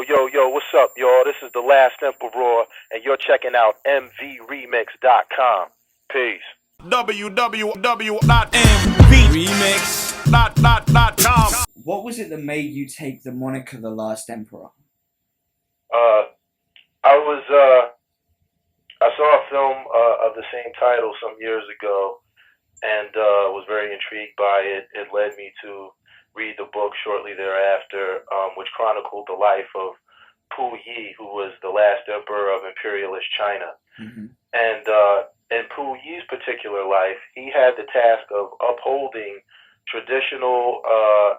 Yo, what's up, y'all? This is the Last Emperor, and you're checking out MVRemix.com. Peace. www.mvremix.com. What was it that made you take the moniker The Last Emperor? Uh, I saw a film of the same title some years ago, and was very intrigued by it. It led me to read the book shortly thereafter, which chronicled the life of Pu Yi, who was the last emperor of imperialist China. Mm-hmm. And in Pu Yi's particular life, he had the task of upholding traditional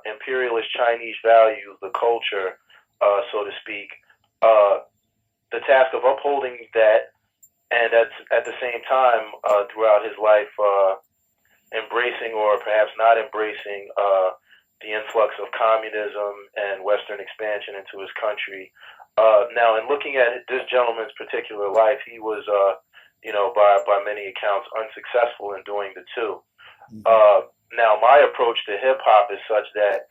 imperialist Chinese values, the culture, so to speak, the task of upholding that, and at the same time, throughout his life, embracing or perhaps not embracing the influx of communism and Western expansion into his country. Now, in looking at this gentleman's particular life, he was, by many accounts, unsuccessful in doing the two. Now, my approach to hip hop is such that,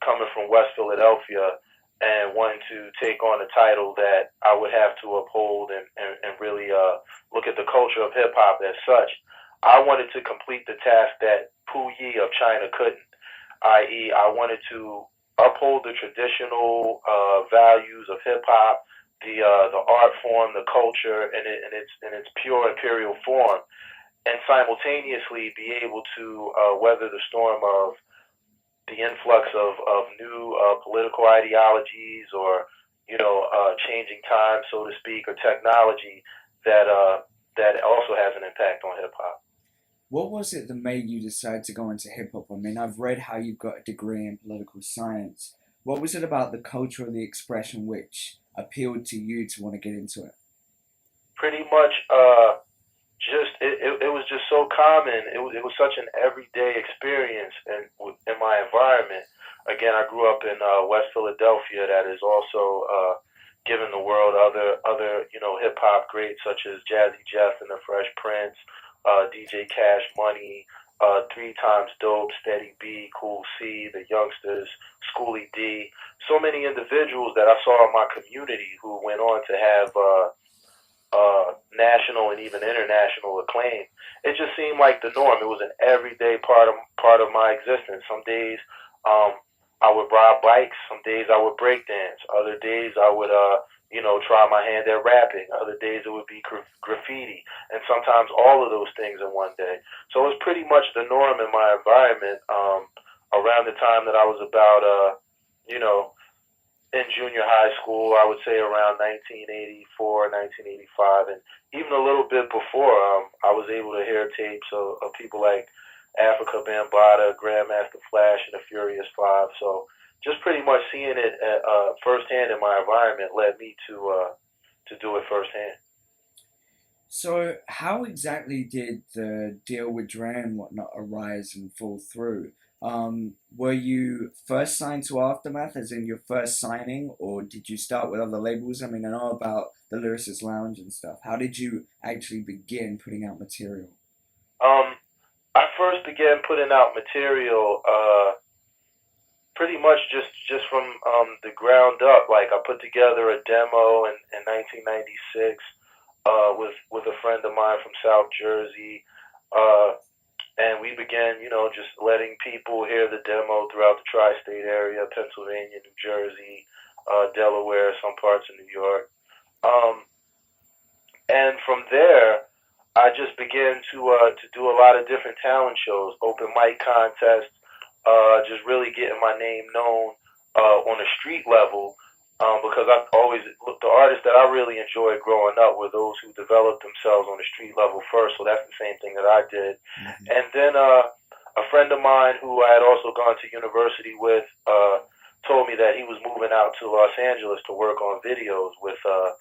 coming from West Philadelphia and wanting to take on a title that I would have to uphold and really look at the culture of hip hop as such, I wanted to complete the task that Pu Yi of China couldn't, i.e., I wanted to uphold the traditional values of hip hop, the art form, the culture, in its pure imperial form, and simultaneously be able to weather the storm of the influx of new political ideologies or changing times, so to speak, or technology that also has an impact on hip hop. What was it that made you decide to go into hip hop? I mean, I've read how you've got a degree in political science. What was it about the culture or the expression which appealed to you to want to get into it? Pretty much, it was just so common. It was such an everyday experience in my environment. Again, I grew up in West Philadelphia, that is also given the world other hip hop greats such as Jazzy Jeff and the Fresh Prince, DJ Cash Money, 3 Times Dope, Steady B, Cool C, the Youngsters, Schoolie D. So many individuals that I saw in my community who went on to have national and even international acclaim. It just seemed like the norm. It was an everyday part of my existence. Some days I would ride bikes. Some days I would break dance. Other days I would try my hand at rapping. Other days it would be graffiti, and sometimes all of those things in one day. So it was pretty much the norm in my environment around the time that I was about in junior high school. I would say around 1984, 1985, and even a little bit before. I was able to hear tapes of people like Africa Bambaataa, Grandmaster Flash, and the Furious Five. So just pretty much seeing it firsthand in my environment led me to do it firsthand. So how exactly did the deal with Dre and whatnot arise and fall through? Were you first signed to Aftermath, as in your first signing, or did you start with other labels? I mean, I know about the Lyricist Lounge and stuff. How did you actually begin putting out material? I first began putting out material pretty much just from the ground up. Like, I put together a demo in 1996 with a friend of mine from South Jersey, and we began, just letting people hear the demo throughout the tri-state area, Pennsylvania, New Jersey, Delaware, some parts of New York. And from there, I just began to do a lot of different talent shows, open mic contests, just really getting my name known on a street level, because I've always, the artists that I really enjoyed growing up were those who developed themselves on the street level first, so that's the same thing that I did. Mm-hmm. And then a friend of mine who I had also gone to university with told me that he was moving out to Los Angeles to work on videos with a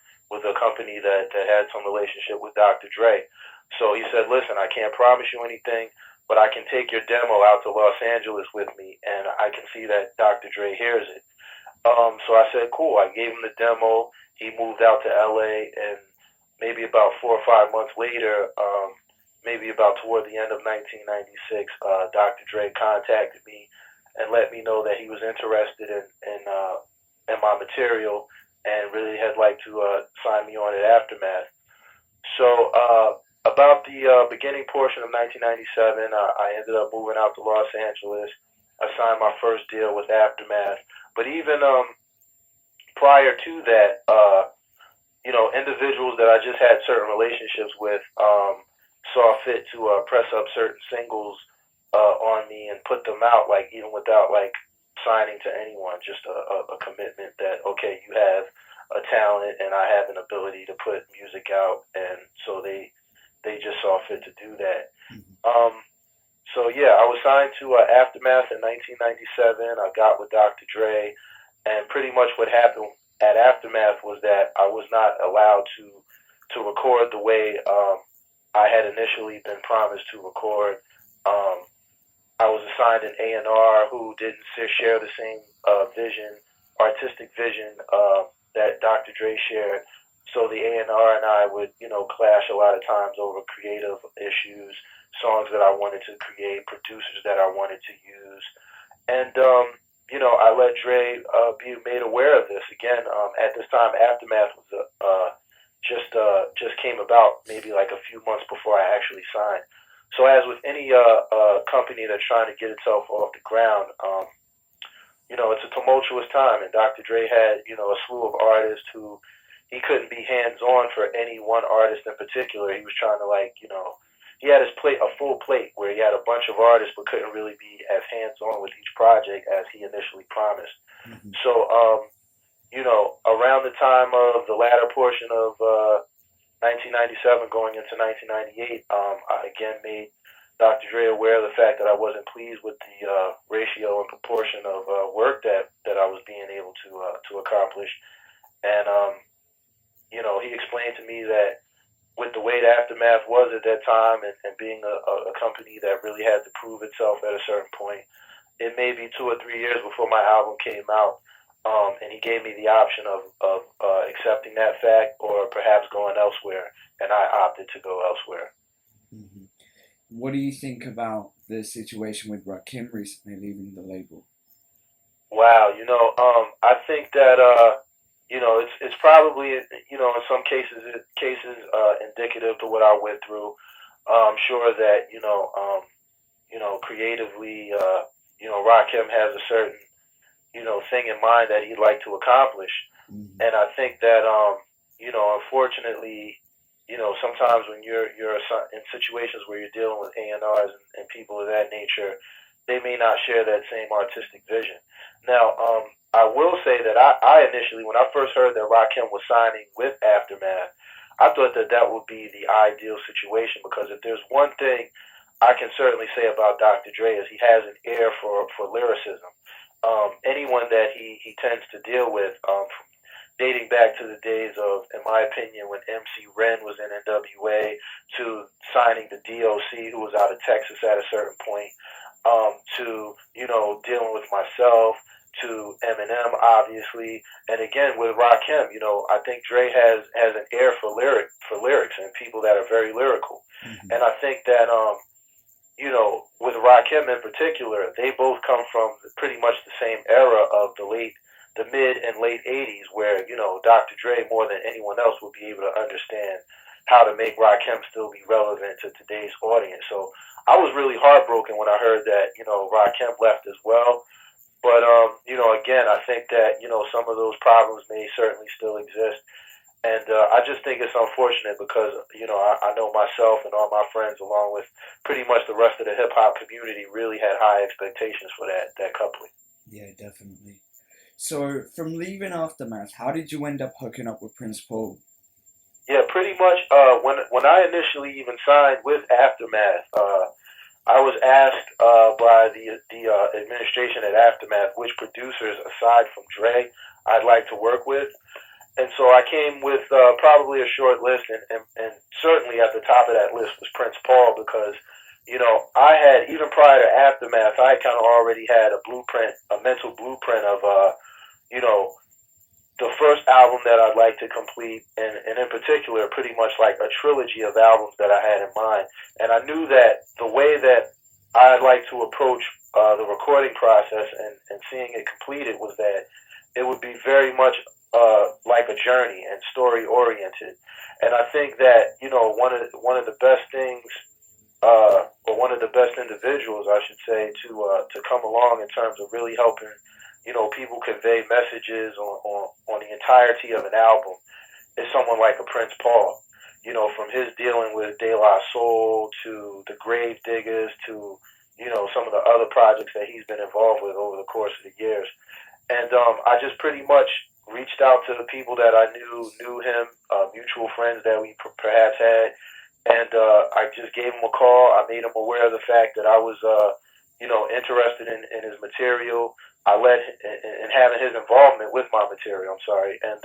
company that had some relationship with Dr. Dre. So he said, listen, I can't promise you anything, but I can take your demo out to Los Angeles with me, and I can see that Dr. Dre hears it. So I said, cool. I gave him the demo. He moved out to LA, and maybe about 4 or 5 months later, maybe about toward the end of 1996, Dr. Dre contacted me and let me know that he was interested in and my material, and really had liked to sign me on at Aftermath. So about the beginning portion of 1997, I ended up moving out to Los Angeles. I signed my first deal with Aftermath. But even prior to that, individuals that I just had certain relationships with saw fit to press up certain singles on me and put them out, like even without like signing to anyone, just a commitment that okay, you have a talent and I have an ability to put music out, and so they just saw fit to do that. So yeah, I was signed to Aftermath in 1997. I got with Dr. Dre, and pretty much what happened at Aftermath was that I was not allowed to record the way I had initially been promised to record. I was assigned an A&R who didn't share the same artistic vision that Dr. Dre shared. So the A&R and I would, clash a lot of times over creative issues, songs that I wanted to create, producers that I wanted to use. And, I let Dre be made aware of this. Again, at this time, Aftermath was just came about maybe like a few months before I actually signed. So as with any company that's trying to get itself off the ground, it's a tumultuous time. And Dr. Dre had, a slew of artists who he couldn't be hands-on for any one artist in particular. He was trying to he had his plate, a full plate, where he had a bunch of artists but couldn't really be as hands-on with each project as he initially promised. Mm-hmm. So, around the time of the latter portion of 1997 going into 1998, I again made Dr. Dre aware of the fact that I wasn't pleased with the ratio and proportion of work that I was being able to accomplish. And, he explained to me that with the way the Aftermath was at that time and being a company that really had to prove itself at a certain point, it may be 2 or 3 years before my album came out. And he gave me the option of accepting that fact or perhaps going elsewhere, and I opted to go elsewhere. Mm-hmm. What do you think about the situation with Rakim recently leaving the label? Wow, I think that it's probably in some cases indicative to what I went through. I'm sure that creatively Rakim has a certain thing in mind that he'd like to accomplish. Mm-hmm. And I think that, unfortunately, sometimes when you're in situations where you're dealing with A&Rs and people of that nature, they may not share that same artistic vision. Now, I will say that I initially, when I first heard that Rakim was signing with Aftermath, I thought that would be the ideal situation, because if there's one thing I can certainly say about Dr. Dre is he has an ear for lyricism. Anyone that he tends to deal with, dating back to the days of, in my opinion, when MC Ren was in NWA, to signing the DOC, who was out of Texas at a certain point, to, dealing with myself, to Eminem, obviously, and again with Rakim, I think Dre has an ear for lyrics and people that are very lyrical. Mm-hmm. And I think that, with Rakim in particular, they both come from pretty much the same era of the mid and late 80s, where, Dr. Dre, more than anyone else, will be able to understand how to make Rakim still be relevant to today's audience. So I was really heartbroken when I heard that, Rakim left as well. But, again, I think that, some of those problems may certainly still exist. And I just think it's unfortunate because, I know myself and all my friends, along with pretty much the rest of the hip-hop community, really had high expectations for that coupling. Yeah, definitely. So from leaving Aftermath, how did you end up hooking up with Prince Paul? Yeah, pretty much when I initially even signed with Aftermath, I was asked by the administration at Aftermath which producers, aside from Dre, I'd like to work with. And so I came with probably a short list, and certainly at the top of that list was Prince Paul, because, I had, even prior to Aftermath, I kind of already had a mental blueprint of, the first album that I'd like to complete, and in particular, pretty much like a trilogy of albums that I had in mind. And I knew that the way that I'd like to approach the recording process and seeing it completed was that it would be very much like a journey and story oriented. And I think that one of the best things, or one of the best individuals, I should say, to come along in terms of really helping people convey messages on the entirety of an album is someone like a Prince Paul. From his dealing with De La Soul to the Grave Diggers to some of the other projects that he's been involved with over the course of the years. And I just pretty much reached out to the people that I knew him, mutual friends that we perhaps had, and I just gave him a call. I made him aware of the fact that I was, interested in his material. I let in having his involvement with my material. I'm sorry, and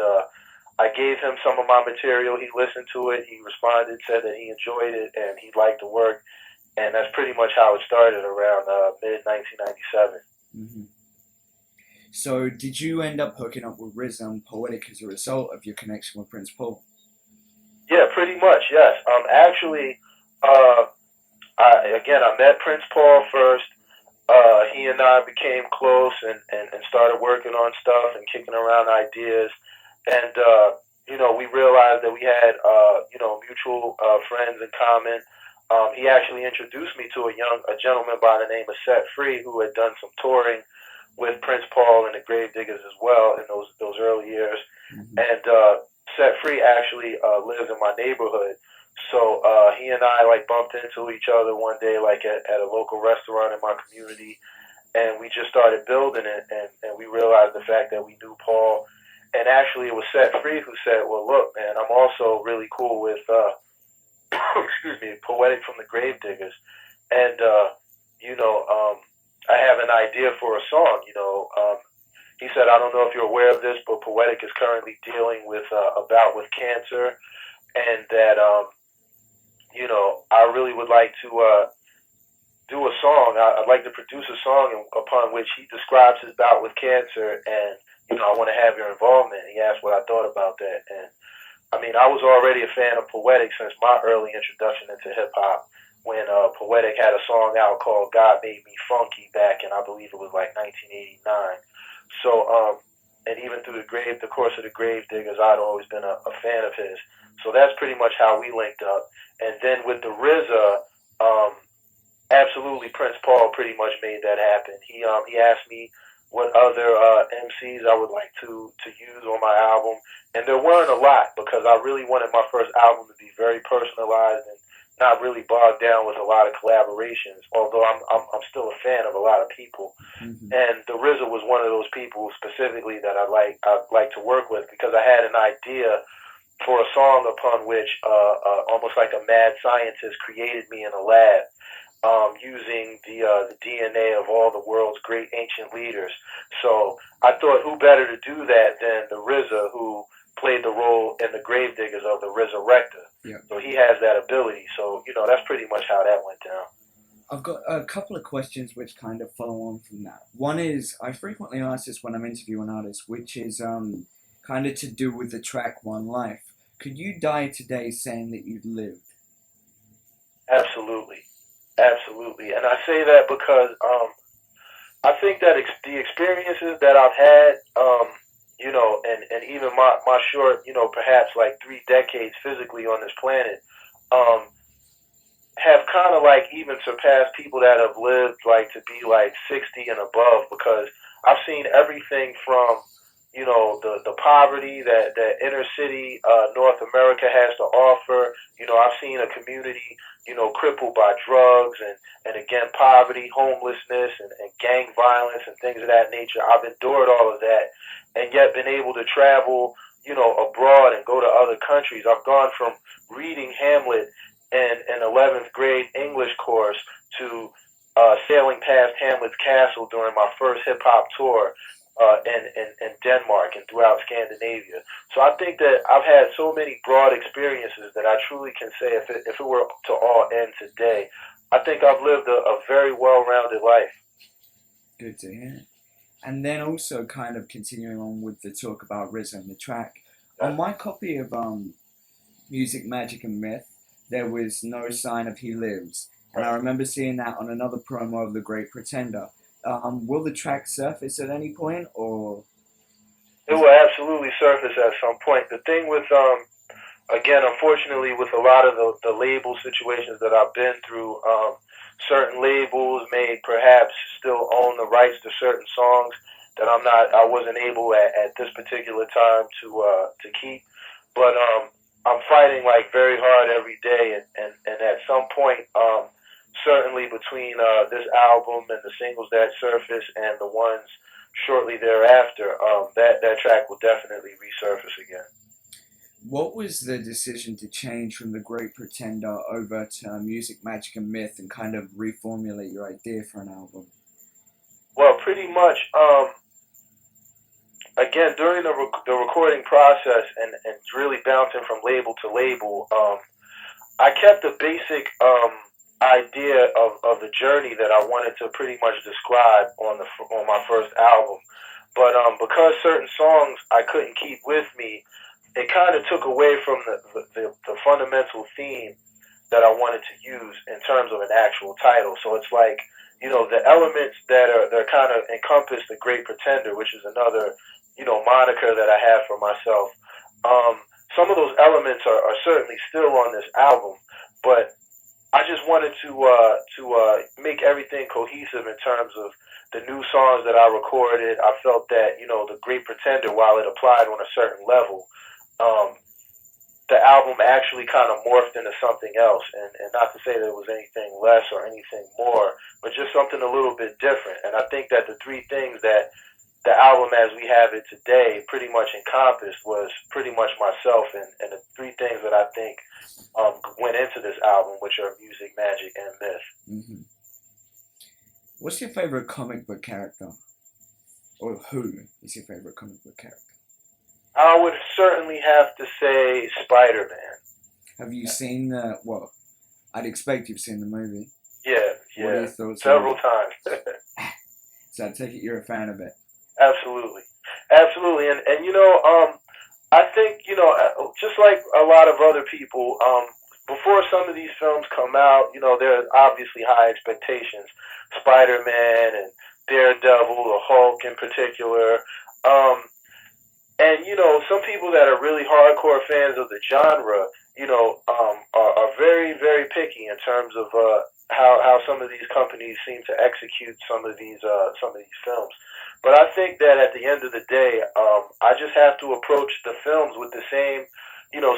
I gave him some of my material. He listened to it. He responded, said that he enjoyed it and he liked the work, and that's pretty much how it started around mid 1997. Hmm. So, did you end up hooking up with Riz and Poetic as a result of your connection with Prince Paul? Yeah, pretty much. Yes. Actually, I met Prince Paul first. He and I became close and started working on stuff and kicking around ideas. And, we realized that we had, mutual friends in common. He actually introduced me to a gentleman by the name of Set Free, who had done some touring with Prince Paul and the Grave Diggers as well in those early years. Mm-hmm. And Set Free actually lives in my neighborhood. So he and I bumped into each other one day at a local restaurant in my community, and we just started building it, and we realized the fact that we knew Paul. And actually it was Set Free who said, well, look, man, I'm also really cool with excuse me, Poetic from the Grave Diggers. And I have an idea for a song. He said, I don't know if you're aware of this, but Poetic is currently dealing with a bout with cancer, and that I really would like to do a song. I'd like to produce a song upon which he describes his bout with cancer, and I want to have your involvement. He asked what I thought about that, and I mean, I was already a fan of Poetic since my early introduction into hip hop. When Poetic had a song out called "God Made Me Funky" back in, I believe it was 1989. So, and even through the course of the Grave Diggers, I'd always been a fan of his. So that's pretty much how we linked up. And then with the RZA, absolutely, Prince Paul pretty much made that happen. He asked me what other MCs I would like to use on my album, and there weren't a lot because I really wanted my first album to be very personalized and not really bogged down with a lot of collaborations. Although I'm still a fan of a lot of people, Mm-hmm. and the RZA was one of those people specifically that I'd like to work with because I had an idea for a song upon which almost like a mad scientist created me in a lab. Using the DNA of all the world's great ancient leaders. So I thought, who better to do that than the RZA, who played the role in the Grave Diggers of the Resurrector. Yeah. So he has that ability. So, that's pretty much how that went down. I've got a couple of questions which kind of follow on from that. One is, I frequently ask this when I'm interviewing artists, which is kind of to do with the track One Life. Could you die today saying that you'd lived? Absolutely. Absolutely. And I say that because I think that the experiences that I've had, and even my short, perhaps 3 decades physically on this planet, have kind of even surpassed people that have lived to be 60 and above, because I've seen everything from the poverty that inner city North America has to offer. I've seen a community crippled by drugs and again poverty, homelessness, and gang violence and things of that nature. I've endured all of that and yet been able to travel abroad and go to other countries. I've gone from reading Hamlet in an 11th grade English course to sailing past Hamlet's castle during my first hip hop tour in Denmark and throughout Scandinavia. So I think that I've had so many broad experiences that I truly can say, if it were to all end today, I think I've lived a very well-rounded life. Good to hear. And then also kind of continuing on with the talk about RZA and the track. On my copy of Music, Magic and Myth, there was no sign of He Lives. And I remember seeing that on another promo of The Great Pretender. Will the track surface at any point, or? It will absolutely surface at some point. The thing with again, unfortunately, with a lot of the label situations that I've been through, certain labels may perhaps still own the rights to certain songs that I wasn't able at this particular time to keep. But I'm fighting like very hard every day, and at some point, certainly between this album and the singles that surface and the ones shortly thereafter, that track will definitely resurface again. What was the decision to change from The Great Pretender over to Music, Magic, and Myth and kind of reformulate your idea for an album? Well, pretty much. Again, during the recording process and really bouncing from label to label, I kept a basic idea of the journey that I wanted to pretty much describe on my first album. But because certain songs I couldn't keep with me, it kind of took away from the fundamental theme that I wanted to use in terms of an actual title. So it's like, the elements that kind of encompass the Great Pretender, which is another, moniker that I have for myself. Some of those elements are certainly still on this album, but I just wanted to make everything cohesive in terms of the new songs that I recorded. I felt that the Great Pretender, while it applied on a certain level, um, the album actually kind of morphed into something else, and not to say that it was anything less or anything more, but just something a little bit different. And I think that the three things that the album as we have it today pretty much encompassed was pretty much myself and the three things that I think went into this album, which are music, magic, and myth. Hmm. What's your favorite comic book character? Or who is your favorite comic book character? I would certainly have to say Spider-Man. Have you seen the, well, I'd expect you've seen the movie. Yeah, What are yeah, your thoughts on several it? times. So I take it you're a fan of it. Absolutely, absolutely, and I think just like a lot of other people, before some of these films come out, there are obviously high expectations. Spider-Man and Daredevil, the Hulk in particular, um, and some people that are really hardcore fans of the genre, are very very picky in terms of how some of these companies seem to execute some of these films. But I think that at the end of the day, I just have to approach the films with the same,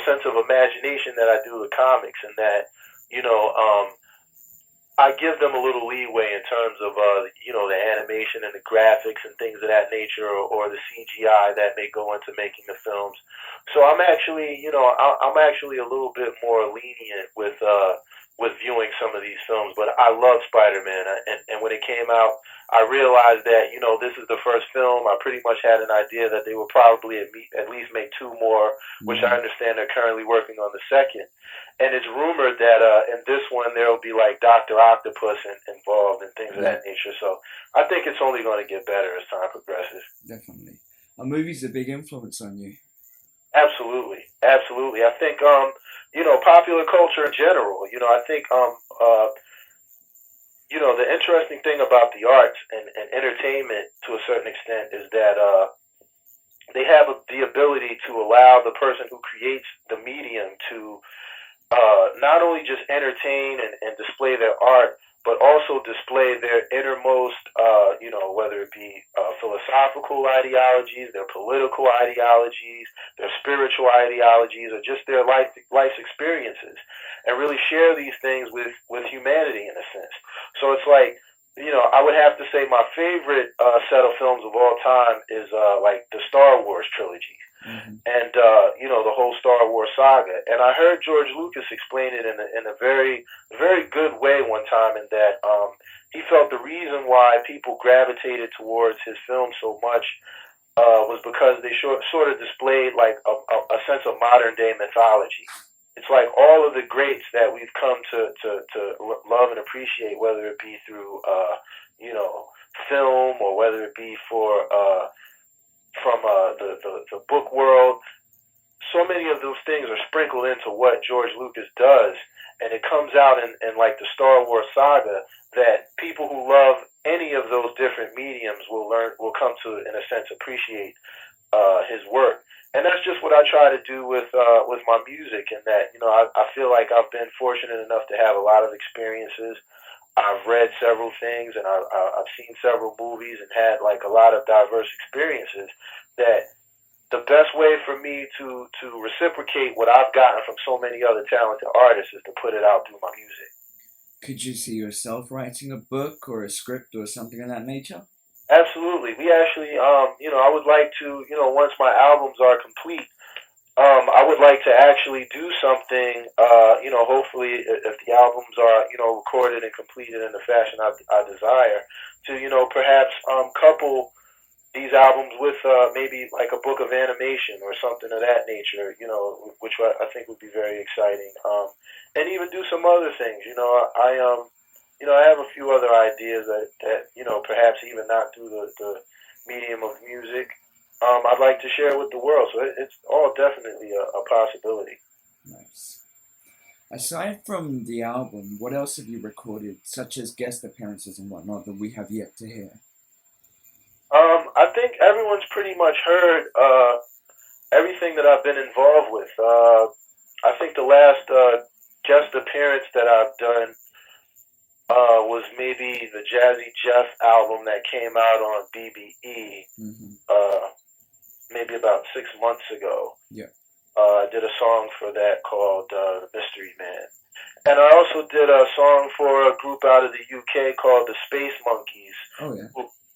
sense of imagination that I do the comics, and that, you know, um, I give them a little leeway in terms of, the animation and the graphics and things of that nature, or the CGI that may go into making the films. So I'm actually, I'm actually a little bit more lenient with viewing some of these films. But I love Spider-Man, and when it came out, I realized that this is the first film. I pretty much had an idea that they would probably at least make two more, which I Mm-hmm. understand they're currently working on the second. And it's rumored that in this one there will be like Doctor Octopus involved and things of Yeah, that nature. So I think it's only going to get better as time progresses. definitely. A movie's a big influence on you. Absolutely, absolutely. I think popular culture in general. I think the interesting thing about the arts and entertainment to a certain extent is that they have the ability to allow the person who creates the medium to not only just entertain and display their art, but also display their innermost, whether it be philosophical ideologies, their political ideologies, their spiritual ideologies, or just their life's experiences, and really share these things with humanity in a sense. So it's like, I would have to say my favorite set of films of all time is like the Star Wars trilogy Hmm. and the whole Star Wars saga. And I heard George Lucas explain it in a very very good way one time, in that he felt the reason why people gravitated towards his film so much was because they sort of displayed like a sense of modern day mythology. It's like all of the greats that we've come to love and appreciate, whether it be through film, or whether it be from the book world. So many of those things are sprinkled into what George Lucas does, and it comes out in like the Star Wars saga, that people who love any of those different mediums will come to, in a sense, appreciate his work. And that's just what I try to do with my music. And that, I feel like I've been fortunate enough to have a lot of experiences. I've read several things, and I've seen several movies, and had like a lot of diverse experiences. That the best way for me to reciprocate what I've gotten from so many other talented artists is to put it out through my music. Could you see yourself writing a book or a script or something of that nature? Absolutely. We actually, I would like to, once my albums are complete, I would like to actually do something, hopefully if the albums are, recorded and completed in the fashion I desire, to, perhaps couple these albums with maybe like a book of animation or something of that nature, which I think would be very exciting. And even do some other things. I have a few other ideas that perhaps even not through the medium of music, I'd like to share with the world. So it's all definitely a possibility. Nice. Aside from the album, what else have you recorded, such as guest appearances and whatnot, that we have yet to hear? I think everyone's pretty much heard everything that I've been involved with. I think the last guest appearance that I've done was maybe the Jazzy Jeff album that came out on BBE maybe about 6 months ago. Yeah. I did a song for that called Mystery Man. And I also did a song for a group out of the UK called the Space Monkeys. Oh, yeah.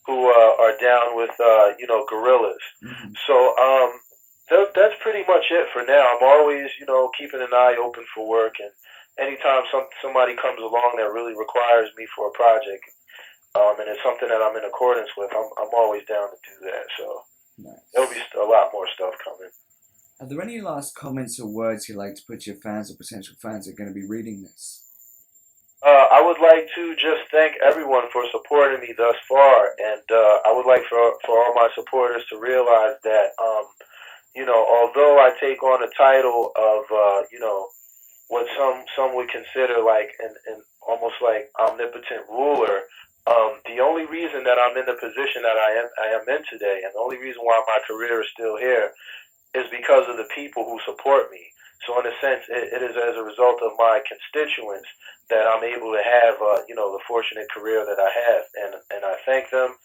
Who are down with, gorillas. Mm-hmm. So that's pretty much it for now. I'm always, keeping an eye open for work, and anytime somebody comes along that really requires me for a project, and it's something that I'm in accordance with, I'm always down to do that. So nice. There'll be a lot more stuff coming. Are there any last comments or words you'd like to put to your fans or potential fans that are going to be reading this? I would like to just thank everyone for supporting me thus far, and I would like for all my supporters to realize that, although I take on a title of, what some would consider like an almost like omnipotent ruler, the only reason that I'm in the position that I am in today, and the only reason why my career is still here, is because of the people who support me. So in a sense, it is as a result of my constituents that I'm able to have, the fortunate career that I have. And I thank them,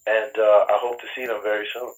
and I hope to see them very soon.